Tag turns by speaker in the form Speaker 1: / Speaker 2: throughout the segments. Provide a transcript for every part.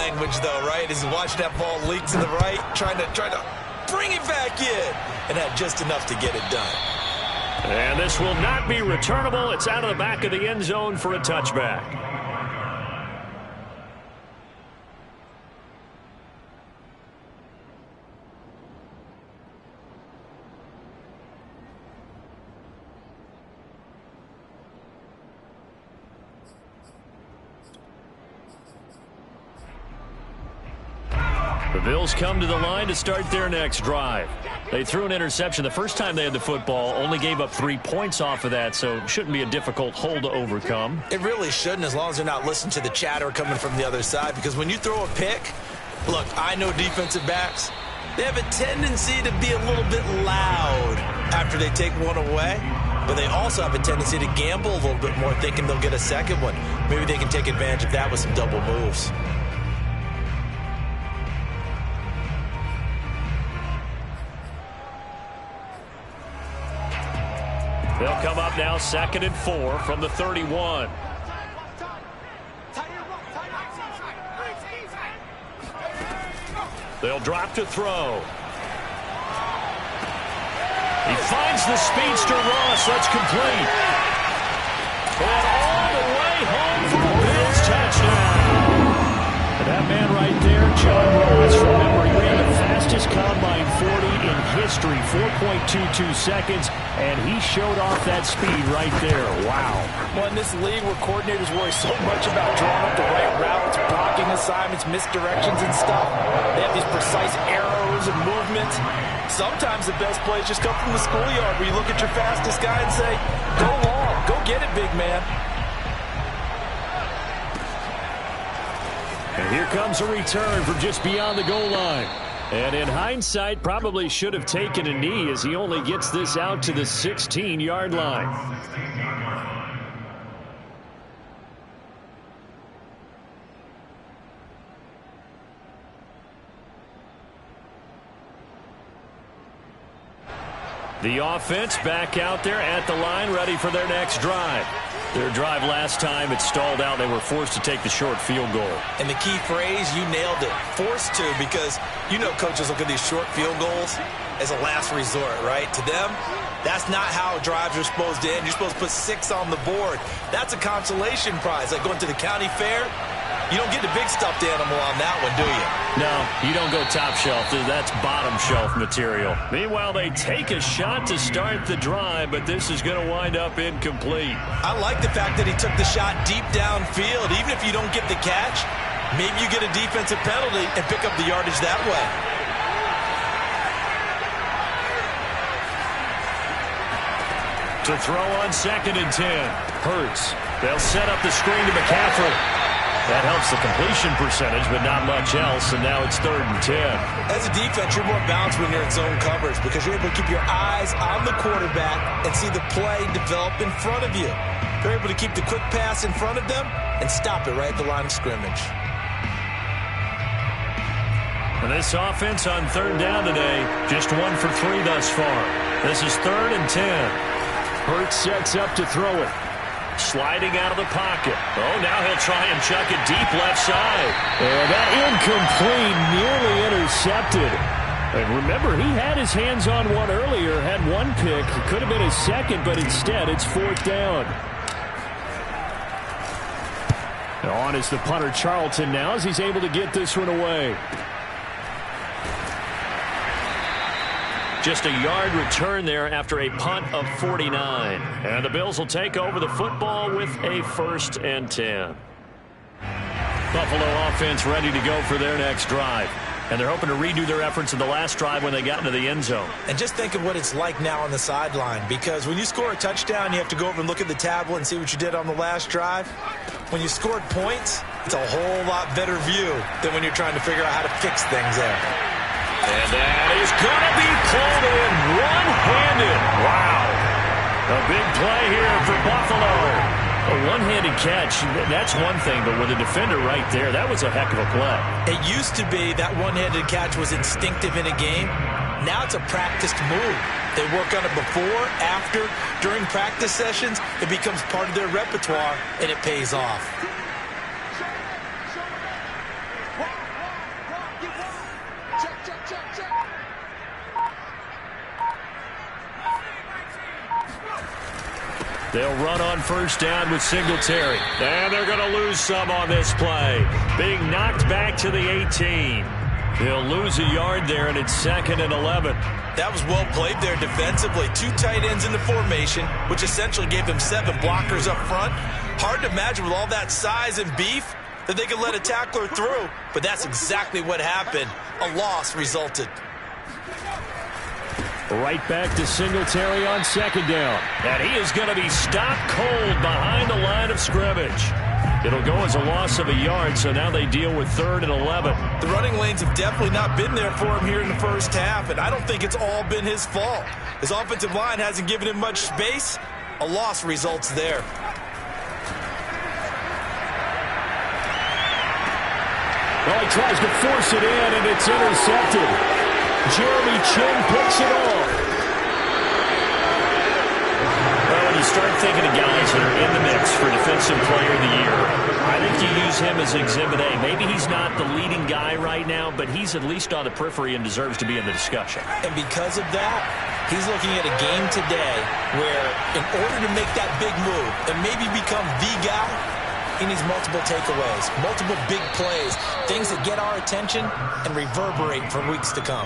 Speaker 1: language, though, right? As he's watching that ball leak to the right, trying to bring it back in, and had just enough to get it done.
Speaker 2: And this will not be returnable. It's out of the back of the end zone for a touchback. The Bills come to the line to start their next drive. They threw an interception the first time they had the football, only gave up 3 points off of that, so it shouldn't be a difficult hole to overcome.
Speaker 1: It really shouldn't, as long as they're not listening to the chatter coming from the other side, because when you throw a pick, look, I know defensive backs, they have a tendency to be a little bit loud after they take one away, but they also have a tendency to gamble a little bit more, thinking they'll get a second one. Maybe they can take advantage of that with some double moves.
Speaker 2: They'll come up now 2nd and 4 from the 31. They'll drop to throw. He finds the speedster Ross. That's complete. And all the way home for a Bills touchdown. And that man right there, John Ross, from memory, ran the fastest combine 40 in history, 4.22 seconds, and he showed off that speed right there. Wow.
Speaker 3: Well, in this league where coordinators worry so much about drawing up the right routes, blocking assignments, misdirections and stuff, they have these precise arrows and movements. Sometimes the best plays just come from the schoolyard where you look at your fastest guy and say, go long, go get it, big man.
Speaker 2: And here comes a return from just beyond the goal line. And in hindsight, probably should have taken a knee as he only gets this out to the 16-yard line. The offense back out there at the line, ready for their next drive. Their drive last time, it stalled out. They were forced to take the short field goal.
Speaker 1: And the key phrase, you nailed it, forced to, because you know coaches look at these short field goals as a last resort, right? To them, that's not how drives are supposed to end. You're supposed to put 6 on the board. That's a consolation prize. Like going to the county fair, you don't get the big stuffed animal on that one, do you?
Speaker 2: No, you don't go top shelf. That's bottom shelf material. Meanwhile, they take a shot to start the drive, but this is going to wind up incomplete.
Speaker 1: I like the fact that he took the shot deep downfield. Even if you don't get the catch, maybe you get a defensive penalty and pick up the yardage that way.
Speaker 2: To throw on 2nd and 10. Hurts. They'll set up the screen to McCaffrey. That helps the completion percentage, but not much else, and now it's 3rd and 10.
Speaker 1: As a defense, you're more balanced when you're in zone coverage because you're able to keep your eyes on the quarterback and see the play develop in front of you. They're able to keep the quick pass in front of them and stop it right at the line of scrimmage.
Speaker 2: And this offense on 3rd down today, just 1 for 3 thus far. This is 3rd and 10. Hurts sets up to throw it. Sliding out of the pocket. Oh, now he'll try and chuck it deep left side. And that incomplete, nearly intercepted. And remember, he had his hands on one earlier, had one pick. It could have been his second, but instead it's 4th down. And on is the punter Charlton now as he's able to get this one away. Just a yard return there after a punt of 49. And the Bills will take over the football with a 1st and 10. Buffalo offense ready to go for their next drive. And they're hoping to redo their efforts in the last drive when they got into the end zone.
Speaker 1: And just think of what it's like now on the sideline, because when you score a touchdown, you have to go over and look at the tablet and see what you did on the last drive. When you scored points, it's a whole lot better view than when you're trying to figure out how to fix things there.
Speaker 2: And that is going to be pulled in one-handed. Wow. A big play here for Buffalo. A one-handed catch, that's one thing, but with a defender right there, that was a heck of a play.
Speaker 1: It used to be that one-handed catch was instinctive in a game. Now it's a practiced move. They work on it before, after, during practice sessions. It becomes part of their repertoire, and it pays off.
Speaker 2: They'll run on first down with Singletary. And they're going to lose some on this play. Being knocked back to the 18. They'll lose a yard there, and it's 2nd and 11.
Speaker 1: That was well played there defensively. 2 tight ends in the formation, which essentially gave them 7 blockers up front. Hard to imagine with all that size and beef that they could let a tackler through. But that's exactly what happened. A loss resulted.
Speaker 2: Right back to Singletary on 2nd down. And he is going to be stopped cold behind the line of scrimmage. It'll go as a loss of a yard, so now they deal with 3rd and 11.
Speaker 1: The running lanes have definitely not been there for him here in the first half, and I don't think it's all been his fault. His offensive line hasn't given him much space. A loss results there.
Speaker 2: Well, he tries to force it in, and it's intercepted. Jeremy Chin picks it off. Well, when you start thinking of guys that are in the mix for Defensive Player of the Year, I think you use him as Exhibit A. Maybe he's not the leading guy right now, but he's at least on the periphery and deserves to be in the discussion.
Speaker 1: And because of that, he's looking at a game today where in order to make that big move and maybe become the guy, he needs multiple takeaways, multiple big plays, things that get our attention and reverberate for weeks to come.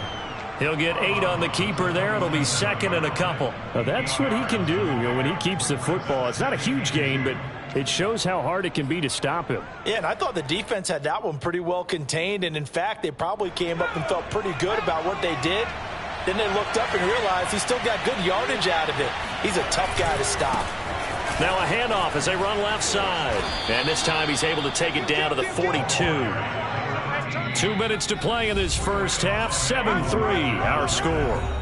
Speaker 2: He'll get 8 on the keeper there. It'll be 2nd and a couple. Now, that's what he can do, when he keeps the football. It's not a huge gain, but it shows how hard it can be to stop him.
Speaker 3: Yeah, and I thought the defense had that one pretty well contained, and in fact, they probably came up and felt pretty good about what they did. Then they looked up and realized he still got good yardage out of it. He's a tough guy to stop.
Speaker 2: Now a handoff as they run left side. And this time he's able to take it down to the 42. 2 minutes to play in this first half. 7-3 our score.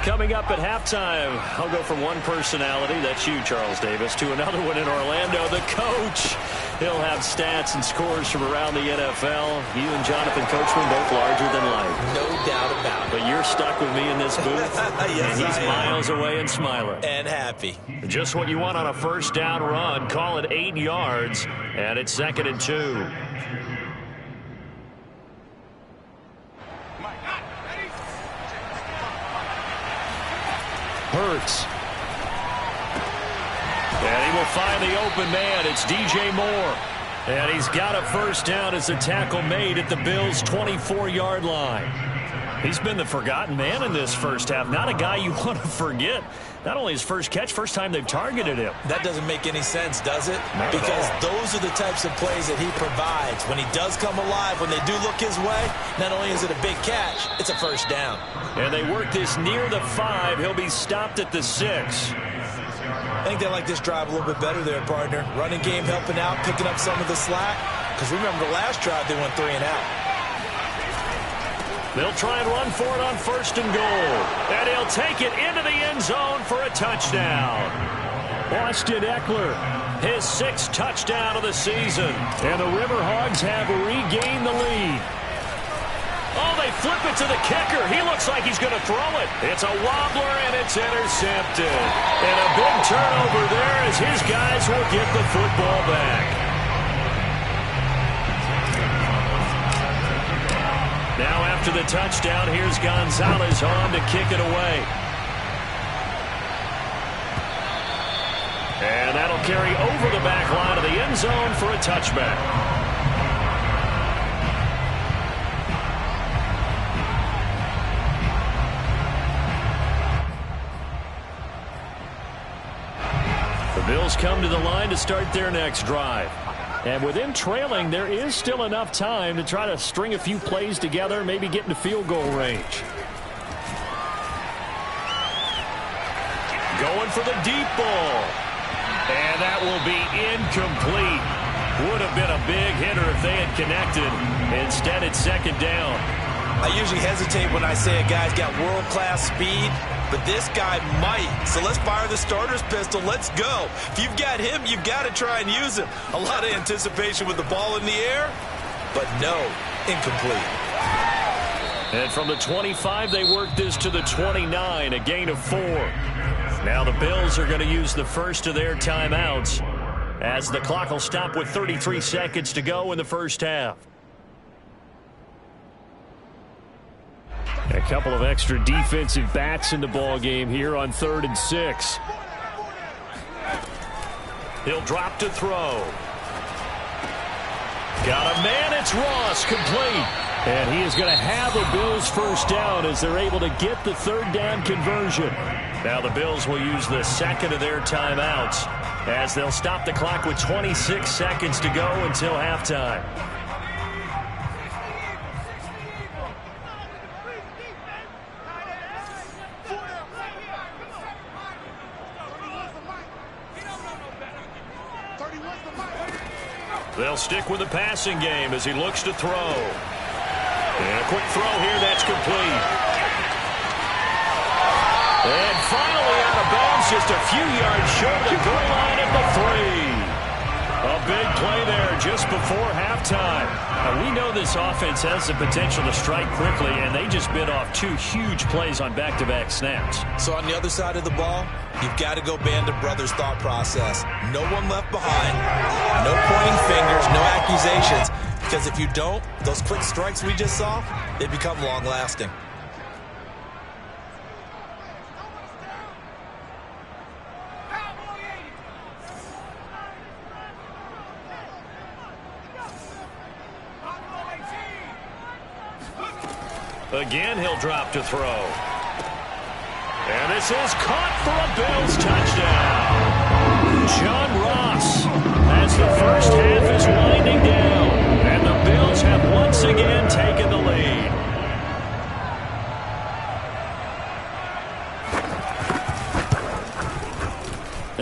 Speaker 2: Coming up at halftime, I'll go from one personality, that's you, Charles Davis, to another one in Orlando, the coach. He'll have stats and scores from around the NFL. You and Jonathan Coachman both larger than life.
Speaker 1: No doubt about it.
Speaker 2: But you're stuck with me in this booth,
Speaker 1: yes,
Speaker 2: and he's miles away and smiling.
Speaker 1: And happy.
Speaker 2: Just what you want on a first down run. Call it 8 yards, and it's 2nd and 2. Hurts. And he will find the open man. It's DJ Moore. And he's got a first down as the tackle made at the Bills' 24-yard line. He's been the forgotten man in this first half. Not a guy you want to forget. Not only his first catch, first time they've targeted him.
Speaker 1: That doesn't make any sense, does it? Because those are the types of plays that he provides. When he does come alive, when they do look his way, not only is it a big catch, it's a first down.
Speaker 2: And they work this near the 5. He'll be stopped at the 6.
Speaker 1: I think they like this drive a little bit better there, partner. Running game helping out, picking up some of the slack. Because remember the last drive, they went 3 and out.
Speaker 2: They'll try and run for it on 1st and goal. And he'll take it into the end zone for a touchdown. Austin Eckler, his 6th touchdown of the season. And the Riverhogs have regained the lead. Oh, they flip it to the kicker. He looks like he's going to throw it. It's a wobbler, and it's intercepted. And a big turnover there as his guys will get the football back. Now after the touchdown, here's Gonzalez on to kick it away. And that'll carry over the back line of the end zone for a touchback. The Bills come to the line to start their next drive. And with them trailing, there is still enough time to try to string a few plays together, maybe get into field goal range. Going for the deep ball. And that will be incomplete. Would have been a big hitter if they had connected. Instead, it's 2nd down.
Speaker 1: I usually hesitate when I say a guy's got world-class speed, but this guy might. So let's fire the starter's pistol. Let's go. If you've got him, you've got to try and use him. A lot of anticipation with the ball in the air, but no, incomplete.
Speaker 2: And from the 25, they work this to the 29, a gain of 4. Now the Bills are going to use the first of their timeouts as the clock will stop with 33 seconds to go in the first half. A couple of extra defensive backs in the ball game here on 3rd and 6. He'll drop to throw. Got a man, it's Ross, complete. And he is going to have the Bills first down as they're able to get the 3rd down conversion. Now the Bills will use the second of their timeouts as they'll stop the clock with 26 seconds to go until halftime. They'll stick with the passing game as he looks to throw. And a quick throw here, that's complete. And finally out of bounds, just a few yards short of the goal line at the 3. A big play there just before halftime. Now, we know this offense has the potential to strike quickly, and they just bit off 2 huge plays on back-to-back snaps.
Speaker 1: So on the other side of the ball, you've got to go Band of Brothers thought process. No one left behind. No pointing fingers, no accusations. Because if you don't, those quick strikes we just saw, they become long-lasting.
Speaker 2: Again, he'll drop to throw. And this is caught for a Bills touchdown. John Ross as the first half is winding down. And the Bills have once again taken the lead.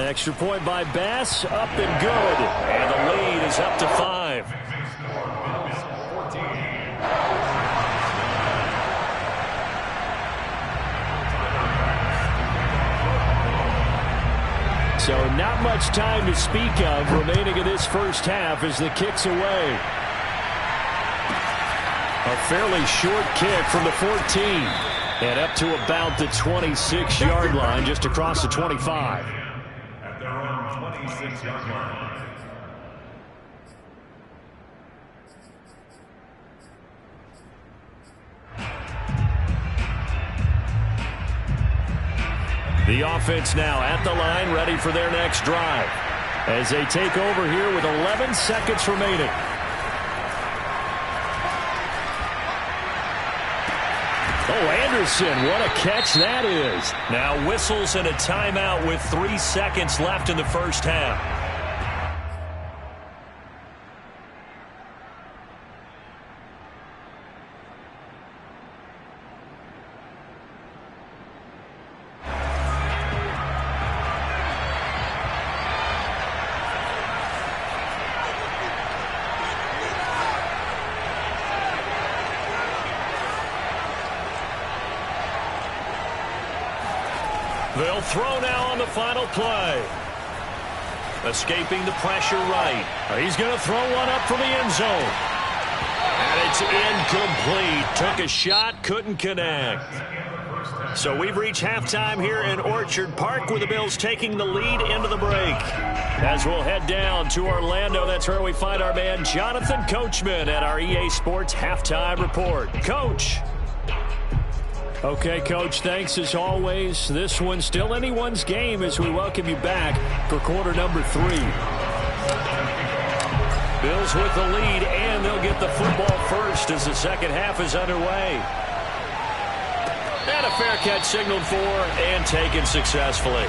Speaker 2: Extra point by Bass, up and good. And the lead is up to 5. So not much time to speak of remaining in this first half as the kick's away. A fairly short kick from the 14 and up to about the 26-yard line, just across the 25.
Speaker 4: At their own 26-yard line.
Speaker 2: The offense now at the line, ready for their next drive as they take over here with 11 seconds remaining. Oh, Anderson, what a catch that is. Now whistles and a timeout with 3 seconds left in the first half. They'll throw now on the final play. Escaping the pressure right. He's going to throw one up from the end zone. And it's incomplete. Took a shot, couldn't connect. So we've reached halftime here in Orchard Park with the Bills taking the lead into the break. As we'll head down to Orlando, that's where we find our man Jonathan Coachman at our EA Sports Halftime Report. Coach. Okay, Coach, thanks as always. This one's still anyone's game as we welcome you back for quarter number 3. Bills with the lead, and they'll get the football first as the second half is underway. And a fair catch signaled for and taken successfully.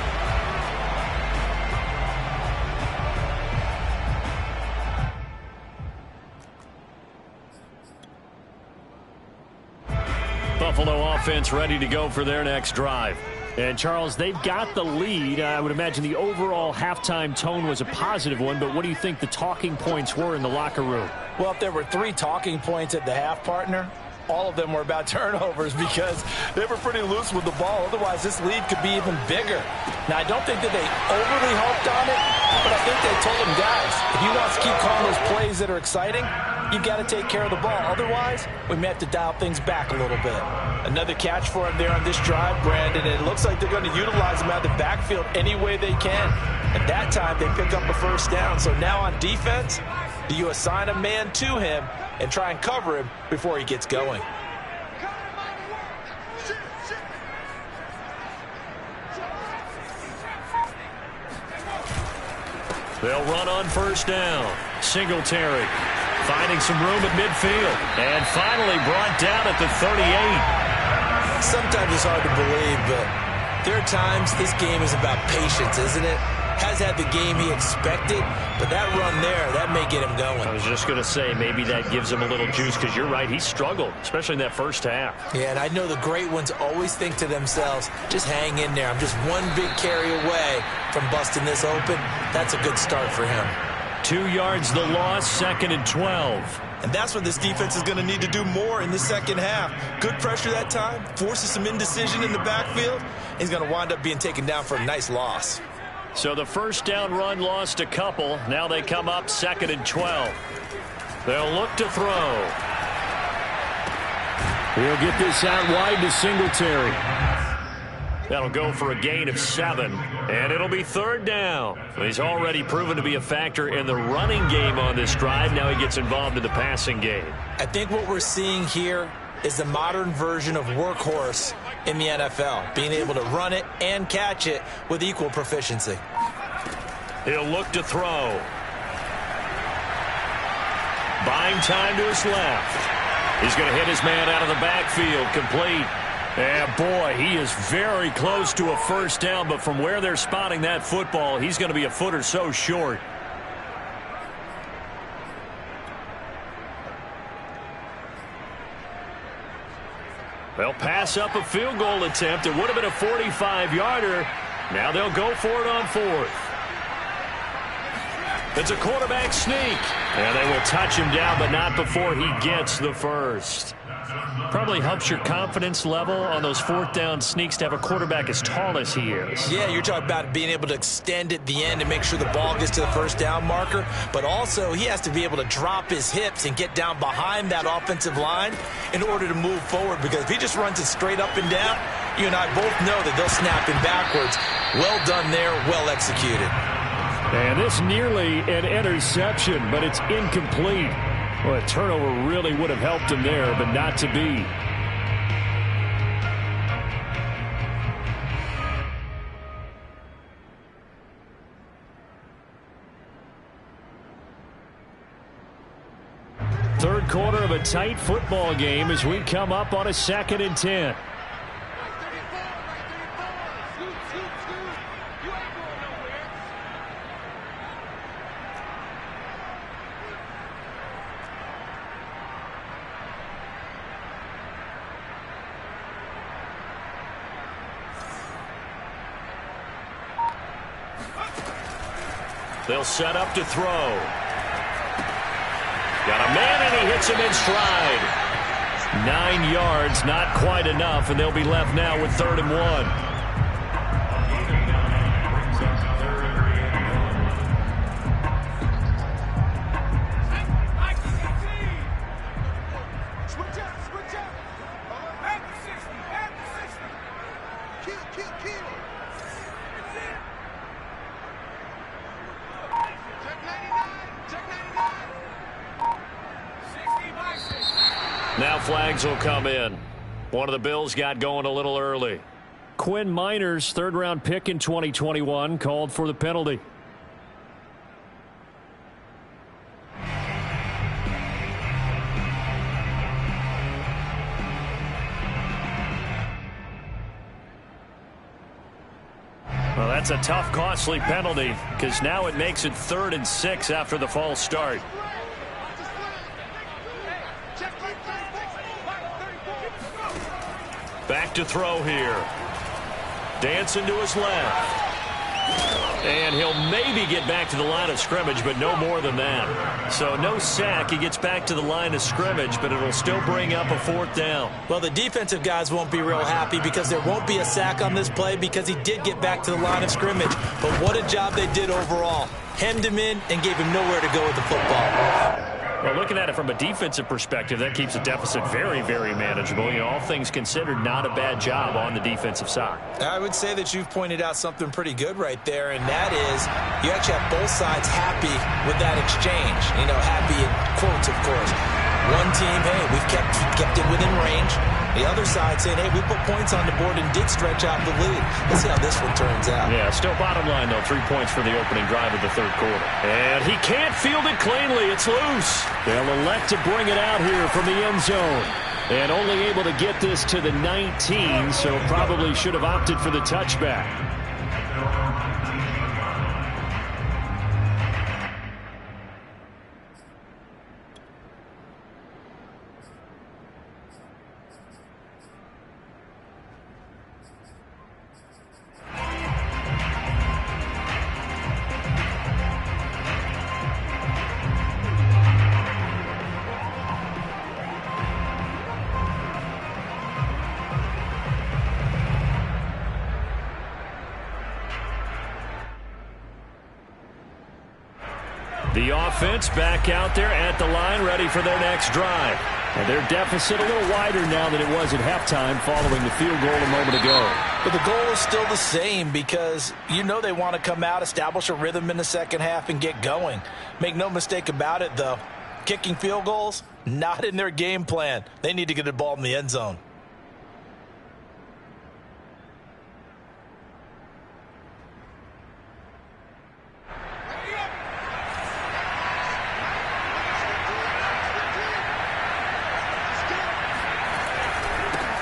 Speaker 2: Buffalo offense ready to go for their next drive. And, Charles, they've got the lead. I would imagine the overall halftime tone was a positive one, but what do you think the talking points were in the locker room?
Speaker 3: Well, if there were 3 talking points at the half, partner, all of them were about turnovers because they were pretty loose with the ball. Otherwise, this lead could be even bigger. Now, I don't think that they overly harped on it, but I think they told him, guys, if he wants to keep calling those plays that are exciting, you've got to take care of the ball. Otherwise, we may have to dial things back a little bit. Another catch for him there on this drive, Brandon. And it looks like they're going to utilize him out of the backfield any way they can. At that time, they pick up a first down. So now on defense, do you assign a man to him and try and cover him before he gets going?
Speaker 2: They'll run on first down. Singletary finding some room at midfield. And finally brought down at the 38.
Speaker 1: Sometimes it's hard to believe, but there are times this game is about patience, isn't it? Has had the game he expected, but that run there, that may get him going.
Speaker 2: I was just going to say, maybe that gives him a little juice, because you're right, he struggled, especially in that first half.
Speaker 1: Yeah, and I know the great ones always think to themselves, just hang in there. I'm just one big carry away from busting this open. That's a good start for him.
Speaker 2: 2 yards the loss, 2nd and 12.
Speaker 1: And that's what this defense is going to need to do more in the second half. Good pressure that time, forces some indecision in the backfield. He's going to wind up being taken down for a nice loss.
Speaker 2: So the first down run lost a couple. Now they come up 2nd and 12. They'll look to throw. He'll get this out wide to Singletary. That'll go for a gain of 7, and it'll be 3rd down. He's already proven to be a factor in the running game on this drive. Now he gets involved in the passing game.
Speaker 1: I think what we're seeing here is the modern version of workhorse in the NFL, being able to run it and catch it with equal proficiency.
Speaker 2: He'll look to throw. Buying time to his left. He's going to hit his man out of the backfield, complete. And boy, he is very close to a first down, but from where they're spotting that football, he's going to be a foot or so short. They'll pass up a field goal attempt. It would have been a 45-yarder. Now they'll go for it on 4th. It's a quarterback sneak. And they will touch him down, but not before he gets the first. Probably helps your confidence level on those 4th down sneaks to have a quarterback as tall as he is.
Speaker 1: Yeah, you're talking about being able to extend at the end and make sure the ball gets to the first down marker. But also, he has to be able to drop his hips and get down behind that offensive line in order to move forward. Because if he just runs it straight up and down, you and I both know that they'll snap him backwards. Well done there, well executed.
Speaker 2: And this nearly an interception, but it's incomplete. Well, a turnover really would have helped him there, but not to be. Third quarter of a tight football game as we come up on a 2nd and 10. They'll set up to throw. Got a man, and he hits him in stride. 9 yards, not quite enough, and they'll be left now with 3rd and 1. Now flags will come in. One of the Bills got going a little early. Quinn Miners, 3rd-round pick in 2021, called for the penalty. Well, that's a tough, costly penalty because now it makes it 3rd and 6 after the false start. Back to throw here. Dancing to his left. And he'll maybe get back to the line of scrimmage, but no more than that. So no sack. He gets back to the line of scrimmage, but it'll still bring up a 4th down.
Speaker 1: Well, the defensive guys won't be real happy because there won't be a sack on this play because he did get back to the line of scrimmage. But what a job they did overall. Hemmed him in and gave him nowhere to go with the football.
Speaker 2: Well, looking at it from a defensive perspective, that keeps the deficit very, very manageable. You know, all things considered, not a bad job on the defensive side.
Speaker 1: I would say that you've pointed out something pretty good right there, and that is you actually have both sides happy with that exchange. You know, happy in quotes, of course. One team, hey, we've kept it within range. The other side saying, hey, we put points on the board and did stretch out the lead. Let's see how this one turns out.
Speaker 2: Yeah, still bottom line, though. 3 points for the opening drive of the 3rd quarter. And he can't field it cleanly. It's loose. They'll elect to bring it out here from the end zone. And only able to get this to the 19, so probably should have opted for the touchback. The offense back out there at the line, ready for their next drive. And their deficit a little wider now than it was at halftime following the field goal a moment ago.
Speaker 3: But the goal is still the same because you know they want to come out, establish a rhythm in the second half, and get going. Make no mistake about it, though. Kicking field goals, not in their game plan. They need to get the ball in the end zone.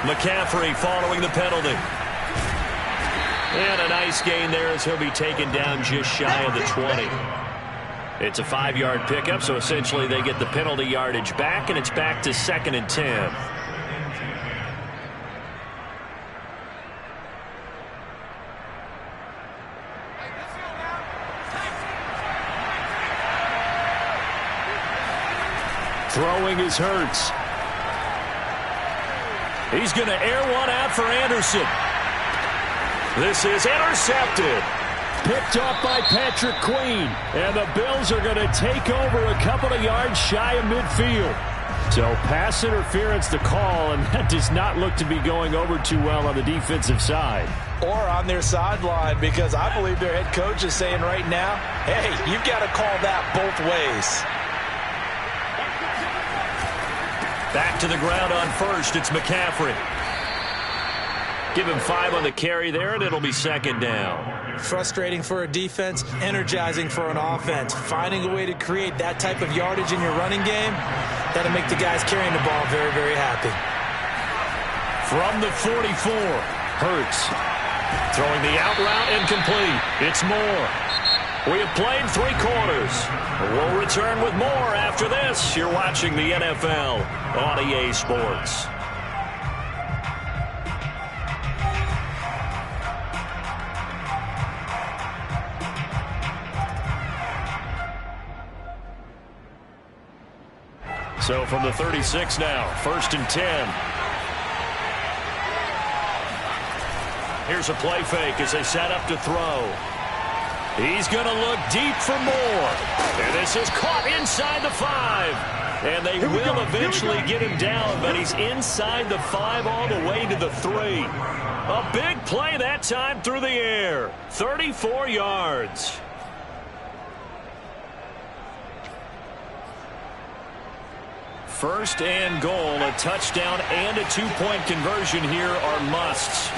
Speaker 2: McCaffrey following the penalty. And a nice gain there as he'll be taken down just shy of the 20. It's a 5-yard pickup, so essentially they get the penalty yardage back, and it's back to 2nd and 10. Throwing is Hurts. He's going to air one out for Anderson. This is intercepted. Picked off by Patrick Queen. And the Bills are going to take over a couple of yards shy of midfield. So pass interference the call, and that does not look to be going over too well on the defensive side.
Speaker 3: Or on their sideline, because I believe their head coach is saying right now, hey, you've got to call that both ways.
Speaker 2: Back to the ground on first. It's McCaffrey. Give him 5 on the carry there, and it'll be 2nd down.
Speaker 1: Frustrating for a defense, energizing for an offense. Finding a way to create that type of yardage in your running game, that'll make the guys carrying the ball very, very happy.
Speaker 2: From the 44, Hurts. Throwing the out route incomplete. It's Moore. We have played 3 quarters. We'll return with more after this. You're watching the NFL on EA Sports. So from the 36 now, 1st and 10. Here's a play fake as they set up to throw. He's going to look deep for Moore. And this is caught inside the 5. And they will eventually get him down, but he's inside the 5 all the way to the 3. A big play that time through the air. 34 yards. First and goal, a touchdown and a 2-point conversion here are musts.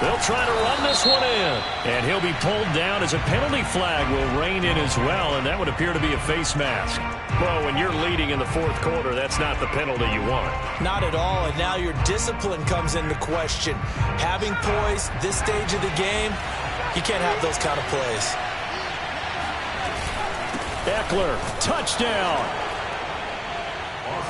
Speaker 2: They'll try to run this one in. And he'll be pulled down as a penalty flag will rein in as well, and that would appear to be a face mask. Well, when you're leading in the 4th quarter, that's not the penalty you want.
Speaker 1: Not at all, and now your discipline comes into question. Having poise this stage of the game, you can't have those kind of plays.
Speaker 2: Eckler, touchdown.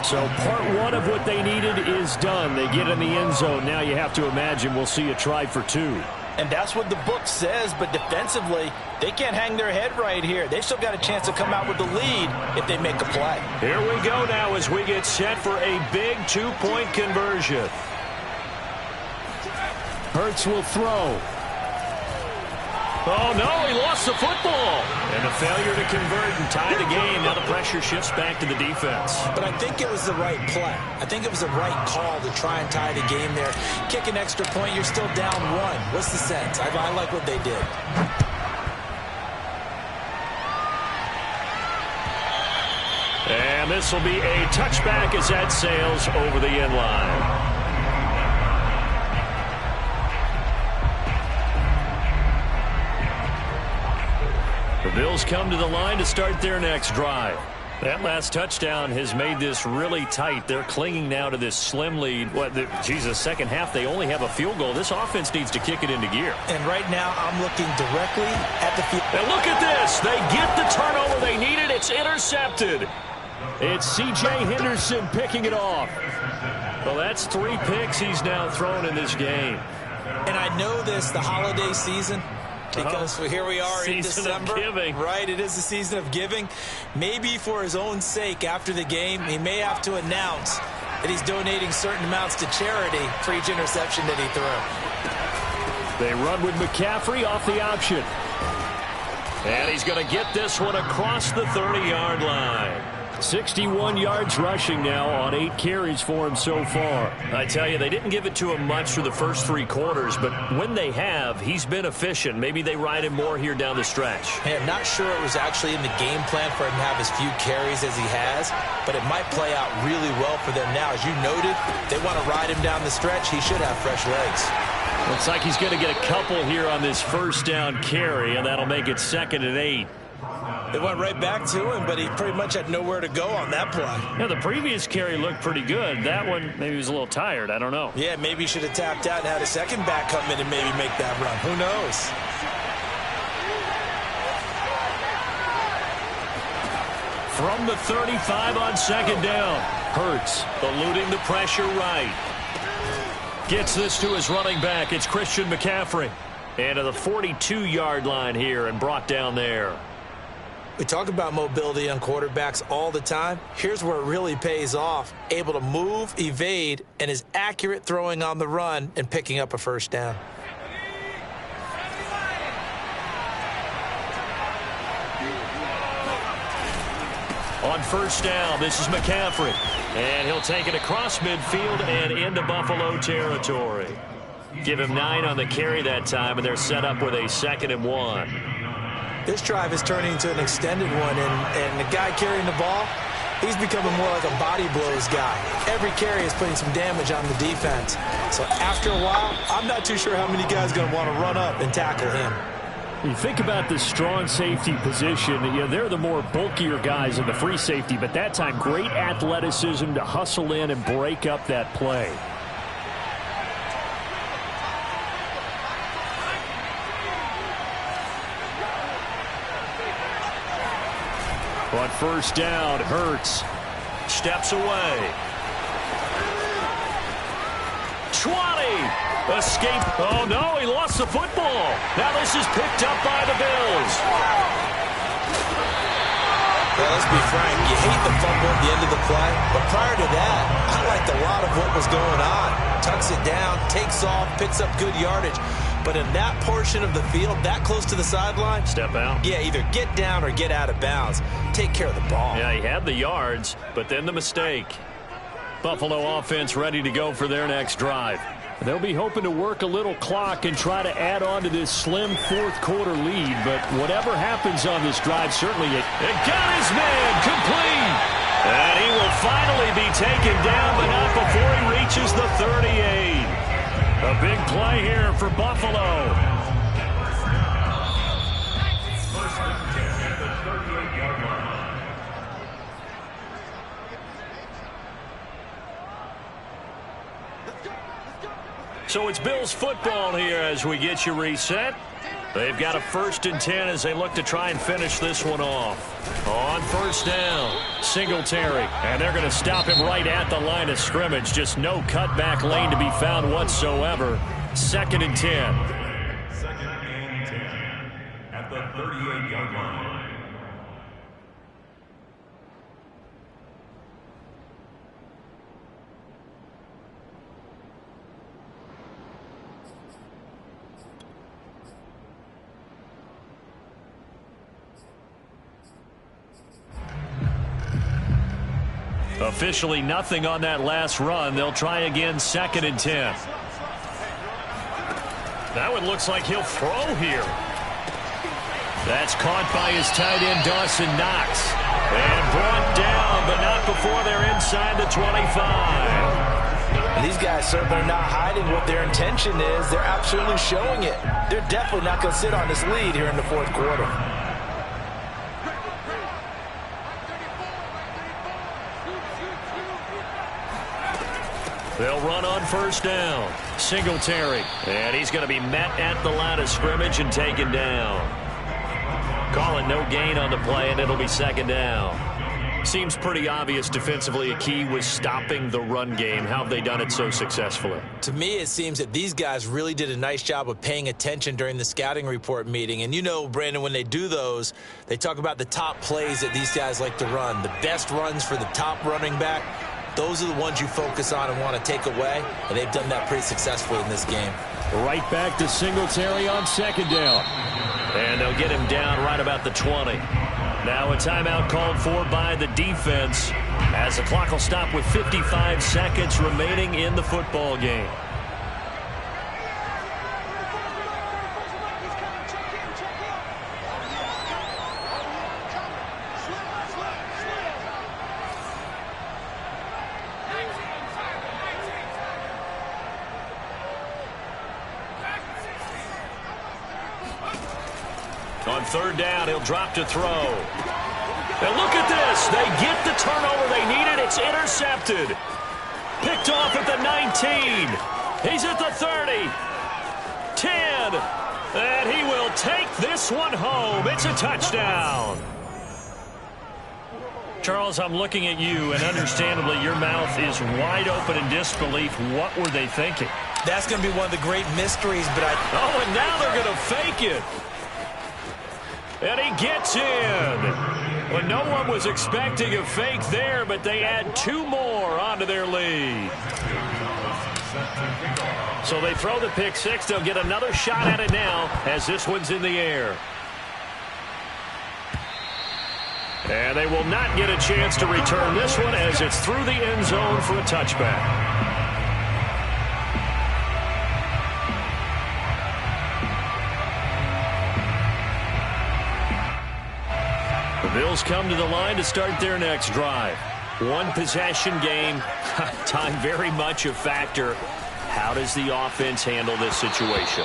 Speaker 2: So part 1 of what they needed is done. They get in the end zone. Now you have to imagine we'll see a try for 2.
Speaker 3: And that's what the book says, but defensively, they can't hang their head right here. They've still got a chance to come out with the lead if they make a play.
Speaker 2: Here we go now as we get set for a big two-point conversion. Hurts will throw. Oh, no, he lost the football. And a failure to convert and tie the game. Now the pressure shifts back to the defense.
Speaker 1: But I think it was the right play. I think it was the right call to try and tie the game there. Kick an extra point, you're still down one. What's the sense? I like what they did.
Speaker 2: And this will be a touchback as that sails over the end line. The Bills come to the line to start their next drive. That last touchdown has made this really tight. They're clinging now to this slim lead. Second half, they only have a field goal. This offense needs to kick it into gear.
Speaker 1: And right now, I'm looking directly at the field.
Speaker 2: And look at this. They get the turnover they needed. It's intercepted. It's C.J. Henderson picking it off. Well, that's 3 picks he's now thrown in this game.
Speaker 1: And I know this, the holiday season, because here we are in December. Right, it is the season of giving. Maybe for his own sake after the game, he may have to announce that he's donating certain amounts to charity for each interception that he threw.
Speaker 2: They run with McCaffrey off the option. And he's going to get this one across the 30-yard line. 61 yards rushing now on 8 carries for him so far. I tell you, they didn't give it to him much for the first 3 quarters, but when they have, he's been efficient. Maybe they ride him more here down the stretch.
Speaker 1: Hey, I'm not sure it was actually in the game plan for him to have as few carries as he has, but it might play out really well for them now. As you noted, they want to ride him down the stretch. He should have fresh legs.
Speaker 2: Looks like he's going to get a couple here on this first down carry, and that'll make it 2nd and 8.
Speaker 1: They went right back to him, but he pretty much had nowhere to go on that play.
Speaker 2: Yeah, the previous carry looked pretty good. That one, maybe he was a little tired. I don't know.
Speaker 1: Yeah, maybe he should have tapped out and had a second back come in and maybe make that run. Who knows?
Speaker 2: From the 35 on 2nd down. Hurts eluding the pressure right. Gets this to his running back. It's Christian McCaffrey. And to the 42-yard line here and brought down there.
Speaker 1: We talk about mobility on quarterbacks all the time. Here's where it really pays off. Able to move, evade, and is accurate throwing on the run and picking up a first down.
Speaker 2: On first down, this is McCaffrey. And he'll take it across midfield and into Buffalo territory. Give him 9 on the carry that time, and they're set up with a 2nd and 1.
Speaker 1: This drive is turning into an extended one, and the guy carrying the ball, he's becoming more like a body blows guy. Every carry is putting some damage on the defense. So after a while, I'm not too sure how many guys are going to want to run up and tackle him.
Speaker 2: You think about the strong safety position. They're the more bulkier guys in the free safety, but that time, great athleticism to hustle in and break up that play. On first down, Hurts steps away. 20. Escape. Oh, no, he lost the football. Now this is picked up by the Bills.
Speaker 1: Well, let's be frank. You hate the fumble at the end of the play. But prior to that, I liked a lot of what was going on. Tucks it down, takes off, picks up good yardage. But in that portion of the field, that close to the sideline,
Speaker 2: step out.
Speaker 1: Yeah, either get down or get out of bounds. Take care of the ball.
Speaker 2: Yeah, he had the yards, but then the mistake. Buffalo offense ready to go for their next drive. They'll be hoping to work a little clock and try to add on to this slim fourth-quarter lead, but whatever happens on this drive, certainly it got his man complete. And he will finally be taken down, but not before he reaches the 38. A big play here for Buffalo.
Speaker 4: First and 10 at the 38-yard line.
Speaker 2: So it's Bills football here as we get you reset. They've got a 1st and 10 as they look to try and finish this one off. On first down, Singletary. And they're going to stop him right at the line of scrimmage. Just no cutback lane to be found whatsoever. 2nd and 10.
Speaker 4: 38-yard line.
Speaker 2: Officially nothing on that last run. They'll try again, 2nd and 10. That one looks like he'll throw here. That's caught by his tight end, Dawson Knox. And brought down, but not before they're inside the 25.
Speaker 3: These guys certainly are not hiding what their intention is. They're absolutely showing it. They're definitely not going to sit on this lead here in the 4th quarter.
Speaker 2: They'll run on 1st down. Singletary. And he's going to be met at the line of scrimmage and taken down. Calling no gain on the play, and it'll be 2nd down. Seems pretty obvious defensively a key was stopping the run game. How have they done it so successfully?
Speaker 1: To me, it seems that these guys really did a nice job of paying attention during the scouting report meeting. And you know, Brandon, when they do those, they talk about the top plays that these guys like to run. The best runs for the top running back. Those are the ones you focus on and want to take away, and they've done that pretty successfully in this game.
Speaker 2: Right back to Singletary on 2nd down. And they'll get him down right about the 20. Now a timeout called for by the defense as the clock will stop with 55 seconds remaining in the football game. On 3rd down, he'll drop to throw. And look at this. They get the turnover they needed. It's intercepted. Picked off at the 19. He's at the 30. 10. And he will take this one home. It's a touchdown. Charles, I'm looking at you, and understandably your mouth is wide open in disbelief. What were they thinking?
Speaker 1: That's going to be one of the great mysteries, but
Speaker 2: Oh, and now they're going to fake it. And he gets in. Well, no one was expecting a fake there, but they add 2 more onto their lead. So they throw the pick 6. They'll get another shot at it now as this one's in the air. And they will not get a chance to return this one as it's through the end zone for a touchback. The Bills come to the line to start their next drive. One possession game, time very much a factor. How does the offense handle this situation?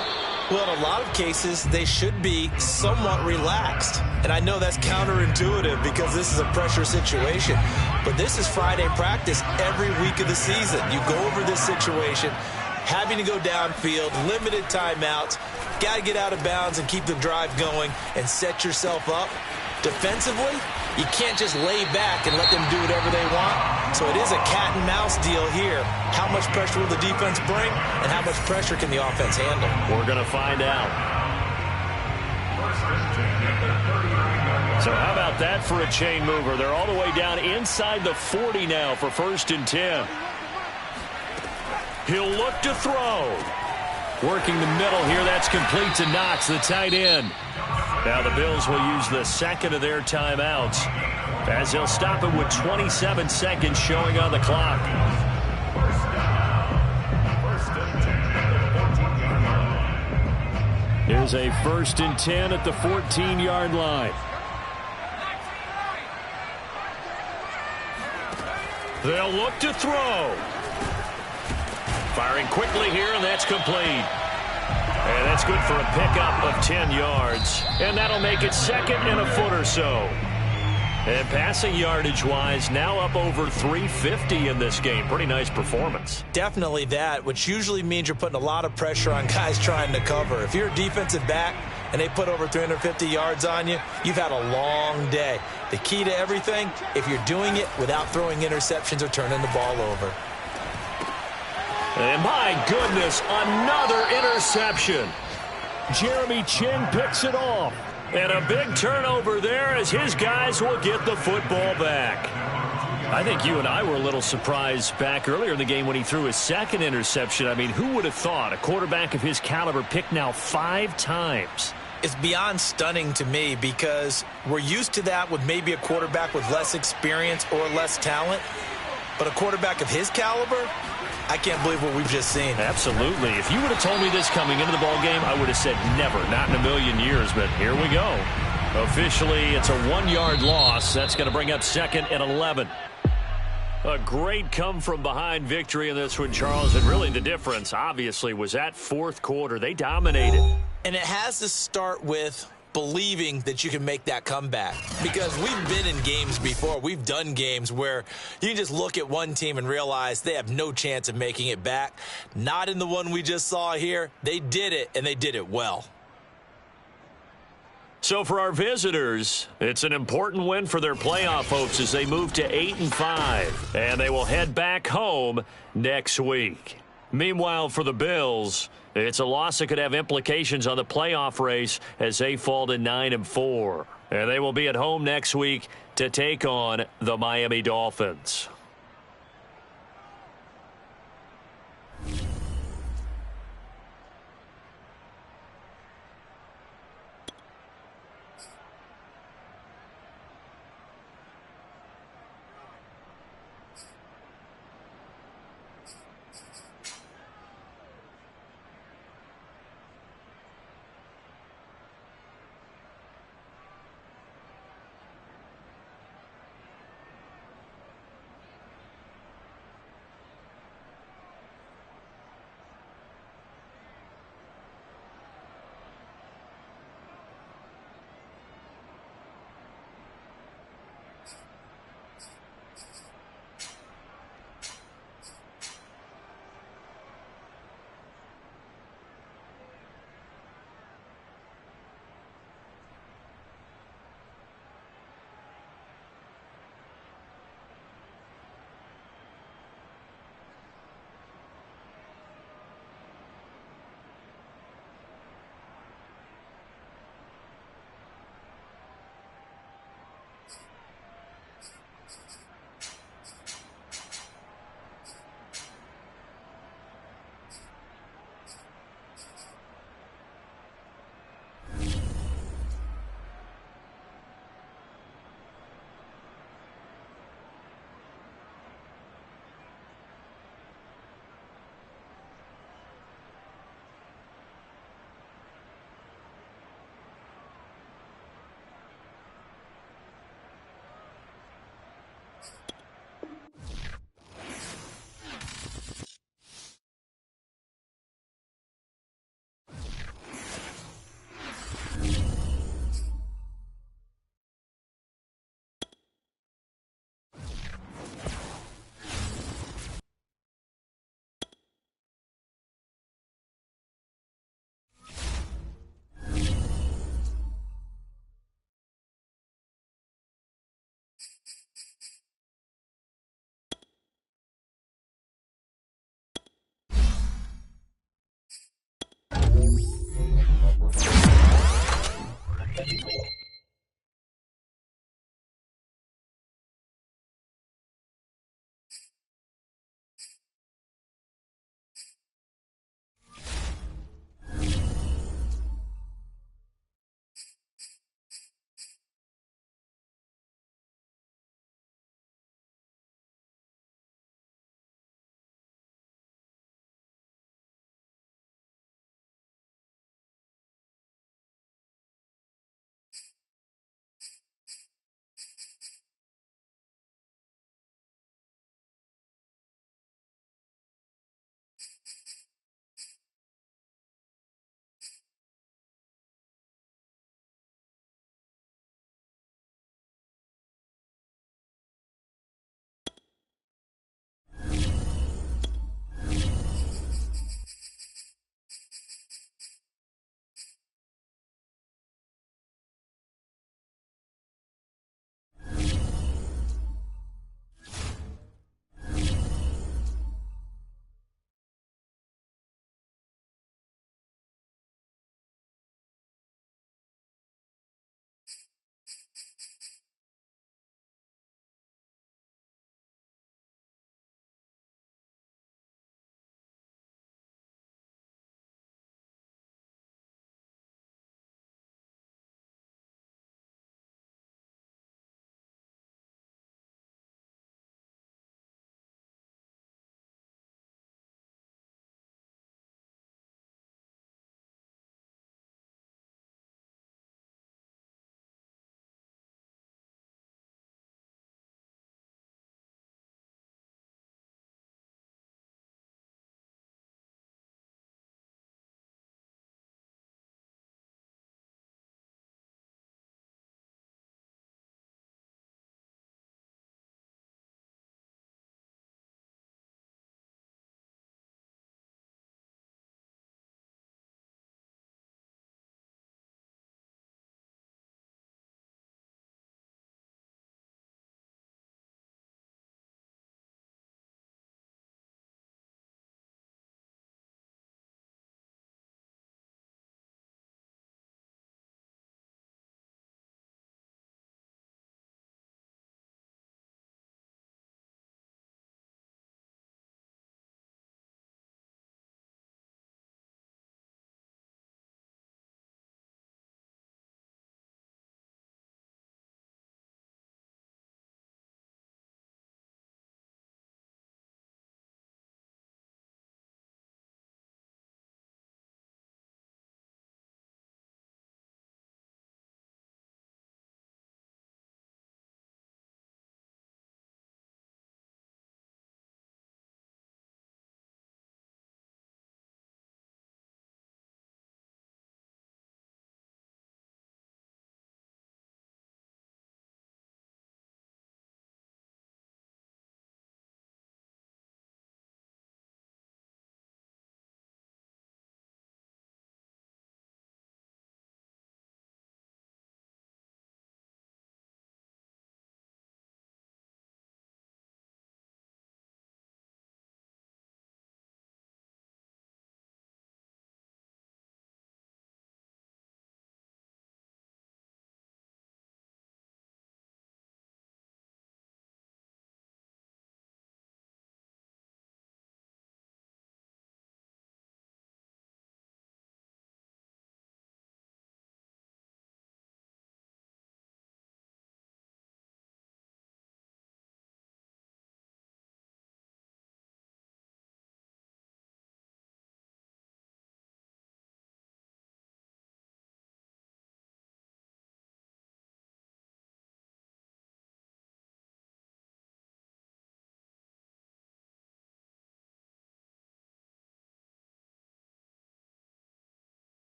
Speaker 1: well, in a lot of cases, they should be somewhat relaxed. And I know that's counterintuitive because this is a pressure situation. But this is Friday practice every week of the season. You go over this situation, having to go downfield, limited timeouts, got to get out of bounds and keep the drive going and set yourself up. Defensively, you can't just lay back and let them do whatever they want. So it is a cat and mouse deal here. How much pressure will the defense bring, and how much pressure can the offense handle?
Speaker 2: We're going to find out. So how about that for a chain mover? They're all the way down inside the 40 now for 1st and 10. He'll look to throw. Working the middle here. That's complete to Knox, the tight end. Now the Bills will use the second of their timeouts as they'll stop it with 27 seconds showing on the clock. Here's a 1st and 10 at the 14-yard line. They'll look to throw. Firing quickly here, and that's complete. And that's good for a pickup of 10 yards. And that'll make it 2nd and a foot or so. And passing yardage-wise, now up over 350 in this game. Pretty nice performance.
Speaker 1: Definitely that, which usually means you're putting a lot of pressure on guys trying to cover. If you're a defensive back and they put over 350 yards on you, you've had a long day. The key to everything, if you're doing it without throwing interceptions or turning the ball over.
Speaker 2: And my goodness, another interception. Jeremy Chin picks it off. And a big turnover there as his guys will get the football back. I think you and I were a little surprised back earlier in the game when he threw his second interception. I mean, who would have thought a quarterback of his caliber picked now 5 times?
Speaker 1: It's beyond stunning to me because we're used to that with maybe a quarterback with less experience or less talent. But a quarterback of his caliber, I can't believe what we've just seen.
Speaker 2: Absolutely. If you would have told me this coming into the ballgame, I would have said never, not in a million years. But here we go. Officially, it's a 1-yard loss. That's going to bring up 2nd and 11. A great come-from-behind victory in this one, Charles. And really the difference, obviously, was that fourth quarter. They dominated.
Speaker 1: And it has to start with believing that you can make that comeback. Because we've been in games before. We've done games where you can just look at one team and realize they have no chance of making it back. Not in the one we just saw here. They did it, and they did it well.
Speaker 2: So for our visitors, it's an important win for their playoff hopes as they move to 8-5. And they will head back home next week. Meanwhile, for the Bills, it's a loss that could have implications on the playoff race as they fall to 9-4. And they will be at home next week to take on the Miami Dolphins.